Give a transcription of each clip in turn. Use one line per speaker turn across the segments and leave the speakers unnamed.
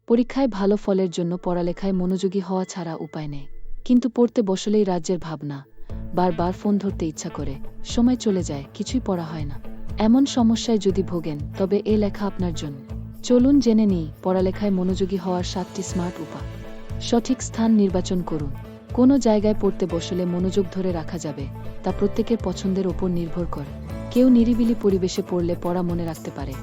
পরীক্ষায় ভালো ফলের জন্য পড়ালেখায় মনোযোগী হওয়া ছাড়া উপায় নেই। কিন্তু পড়তে বসলেই রাজ্যের ভাবনা, বারবার ফোন ধরতে ইচ্ছা করে, সময় চলে যায়, কিছুই পড়া হয় না। এমন সমস্যায় যদি ভোগেন, তবে এ লেখা আপনার জন্য। চলুন জেনে নিই পড়ালেখায় মনোযোগী হওয়ার 7টি স্মার্ট উপায়। সঠিক স্থান নির্বাচন করুন। কোনো জায়গায় পড়তে বসলে মনোযোগ ধরে রাখা যাবে, তা প্রত্যেকের পছন্দের ওপর নির্ভর করে। কেউ নিরিবিলি পরিবেশে পড়লে পড়া মনে রাখতে পারে,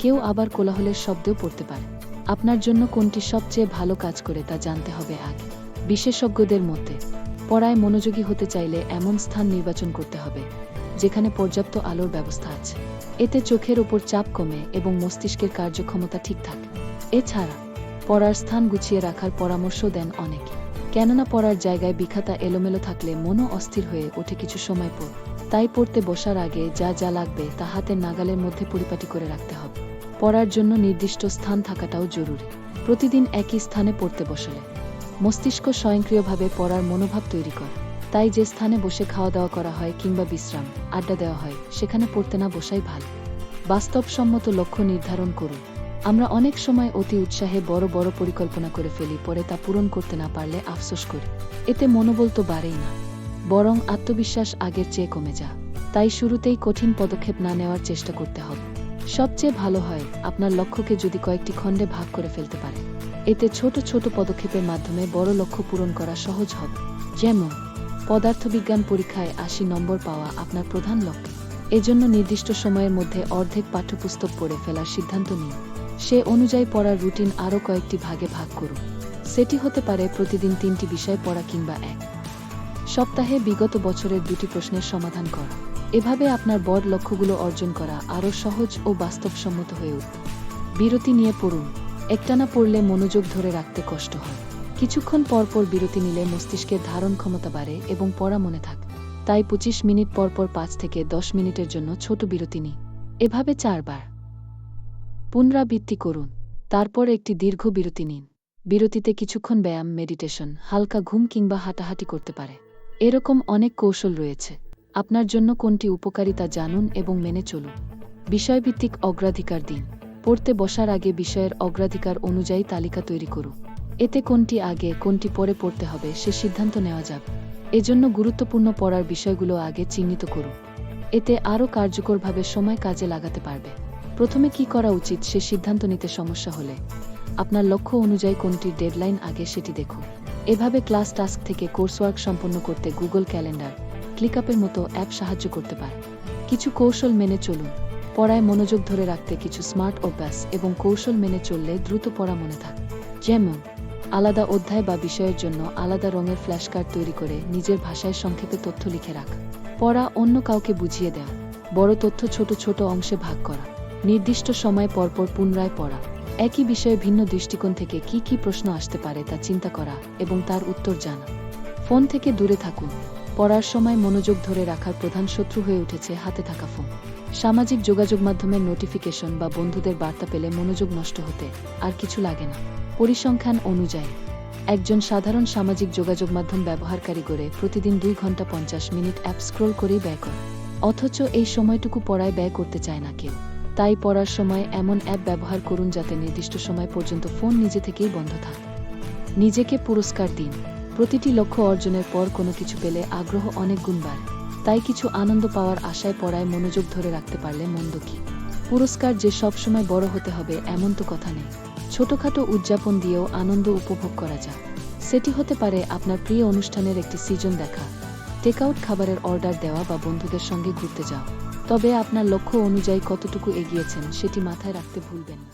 কেউ আবার কোলাহলের শব্দেও পড়তে পারে। আপনার জন্য কোনটি সবচেয়ে ভালো কাজ করে তা জানতে হবে আগে। বিশেষজ্ঞদের মতে, পড়ায় মনোযোগী হতে চাইলে এমন স্থান নির্বাচন করতে হবে যেখানে পর্যাপ্ত আলোর ব্যবস্থা আছে। এতে চোখের ওপর চাপ কমে এবং মস্তিষ্কের কার্যক্ষমতা ঠিক থাকে। এছাড়া পড়ার স্থান গুছিয়ে রাখার পরামর্শ দেন অনেকে, কেননা পড়ার জায়গায় বিখাতা এলোমেলো থাকলে মনও অস্থির হয়ে ওঠে কিছু সময় পর। তাই পড়তে বসার আগে যা যা লাগবে তা হাতের নাগালের মধ্যে পরিপাটি করে রাখতে হবে। পড়ার জন্য নির্দিষ্ট স্থান থাকাটাও জরুরি। প্রতিদিন একই স্থানে পড়তে বসলে মস্তিষ্ক স্বয়ংক্রিয়ভাবে পড়ার মনোভাব তৈরি করে। তাই যে স্থানে বসে খাওয়া দাওয়া করা হয় কিংবা বিশ্রাম, আড্ডা দেওয়া হয়, সেখানে পড়তে না বসাই ভালো। বাস্তবসম্মত লক্ষ্য নির্ধারণ করুন। আমরা অনেক সময় অতি উৎসাহে বড় বড় পরিকল্পনা করে ফেলি, পরে তা পূরণ করতে না পারলে আফসোস করি। এতে মনোবল তো বাড়েই না, বরং আত্মবিশ্বাস আগের চেয়ে কমে যায়। তাই শুরুতেই কঠিন পদক্ষেপ না নেওয়ার চেষ্টা করতে হবে। সবচেয়ে ভালো হয় আপনার লক্ষ্যকে যদি কয়েকটি খণ্ডে ভাগ করে ফেলতে পারে। এতে ছোট ছোট পদক্ষেপের মাধ্যমে বড় লক্ষ্য পূরণ করা সহজ হবে। যেমন পদার্থবিজ্ঞান পরীক্ষায় 80 নম্বর পাওয়া আপনার প্রধান লক্ষ্য। এজন্য নির্দিষ্ট সময়ের মধ্যে অর্ধেক পাঠ্যপুস্তক পড়ে ফেলার সিদ্ধান্ত নিন। সে অনুযায়ী পড়ার রুটিন আরও কয়েকটি ভাগে ভাগ করুন। সেটি হতে পারে প্রতিদিন 3টি বিষয় পড়া কিংবা এক সপ্তাহে বিগত বছরের 2টি প্রশ্নের সমাধান করা। এভাবে আপনার বড় লক্ষ্যগুলো অর্জন করা আরও সহজ ও বাস্তবসম্মত হয়ে উঠবে। বিরতি নিয়ে পড়ুন। একটানা পড়লে মনোযোগ ধরে রাখতে কষ্ট হয়। কিছুক্ষণ পরপর বিরতি নিলে মস্তিষ্কের ধারণ ক্ষমতা বাড়ে এবং পড়া মনে থাকে। তাই 25 মিনিট পরপর 5 থেকে 10 মিনিটের জন্য ছোট বিরতি নিন। এভাবে 4 বার পুনরাবৃত্তি করুন। তারপর একটি দীর্ঘ বিরতি নিন। বিরতিতে কিছুক্ষণ ব্যায়াম, মেডিটেশন, হালকা ঘুম কিংবা হাঁটাহাঁটি করতে পারে। এরকম অনেক কৌশল রয়েছে। আপনার জন্য কোনটি উপকারী তা জানুন এবং মেনে চলুন। বিষয়ভিত্তিক অগ্রাধিকার দিন। পড়তে বসার আগে বিষয়ের অগ্রাধিকার অনুযায়ী তালিকা তৈরি করুন। এতে কোনটি আগে কোনটি পরে পড়তে হবে সে সিদ্ধান্ত নেওয়া যাবে। এজন্য গুরুত্বপূর্ণ পড়ার বিষয়গুলো আগে চিহ্নিত করুন। এতে আরও কার্যকরভাবে সময় কাজে লাগাতে পারবে। প্রথমে কি করা উচিত সে সিদ্ধান্ত নিতে সমস্যা হলে আপনার লক্ষ্য অনুযায়ী কোনটির ডেডলাইন আগে সেটি দেখুন। এভাবে ক্লাস টাস্ক থেকে কোর্সওয়ার্ক সম্পন্ন করতে গুগল ক্যালেন্ডার, ক্লিকআপের মতো অ্যাপ সাহায্য করতে পারে। কিছু কৌশল মেনে চলুন। পড়ায় মনোযোগ ধরে রাখতে কিছু স্মার্ট অভ্যাস এবং কৌশল মেনে চললে দ্রুত পড়া মনে থাকে। যেমন আলাদা অধ্যায় বা বিষয়ের জন্য আলাদা রঙের ফ্ল্যাশকার্ড তৈরি করে নিজের ভাষায় সংক্ষেপে তথ্য লিখে রাখা। পড়া অন্য কাউকে বুঝিয়ে দেওয়া। বড় তথ্য ছোট ছোট অংশে ভাগ করা। নির্দিষ্ট সময় পরপর পুনরায় পড়া। একই বিষয়ে ভিন্ন দৃষ্টিকোণ থেকে কি কি প্রশ্ন আসতে পারে তা চিন্তা করা এবং তার উত্তর জানা। ফোন থেকে দূরে থাকুন। পড়ার সময় মনোযোগ ধরে রাখার প্রধান শত্রু হয়ে উঠেছে হাতে থাকা ফোন। সামাজিক যোগাযোগ মাধ্যমের নোটিফিকেশন বা বন্ধুদের বার্তা পেলে মনোযোগ নষ্ট হতে আর কিছু লাগে না। পরিসংখ্যান অনুযায়ী একজন সাধারণ সামাজিক যোগাযোগ মাধ্যম ব্যবহারকারী গড়ে প্রতিদিন 2 ঘন্টা 50 মিনিট অ্যাপ স্ক্রোল করেই ব্যয় করে। অথচ এই সময়টুকু পড়ায় ব্যয় করতে চায় না কেউ। তাই পড়ার সময় এমন অ্যাপ ব্যবহার করুন যাতে নির্দিষ্ট সময় পর্যন্ত ফোন নিজে থেকেই বন্ধ থাকে। নিজেকে পুরস্কার দিন। প্রতিটি লক্ষ্য অর্জনের পর কোনো কিছু পেলে আগ্রহ অনেক গুণ বাড়ে। তাই কিছু আনন্দ পাওয়ার আশায় পড়ায় মনোযোগ ধরে রাখতে পারলে মন্দ কি। পুরস্কার যে সবসময় বড় হতে হবে এমন তো কথা নেই। ছোটখাটো উদযাপন দিয়েও আনন্দ উপভোগ করা যায়। সেটি হতে পারে আপনার প্রিয় অনুষ্ঠানের একটি সিজন দেখা, টেকআউট খাবারের অর্ডার দেওয়া বা বন্ধুদের সঙ্গে ঘুরতে যাওয়া। তবে আপনার লক্ষ্য অনুযায়ী কতটুকু এগিয়েছেন সেটি মাথায় রাখতে ভুলবেন না।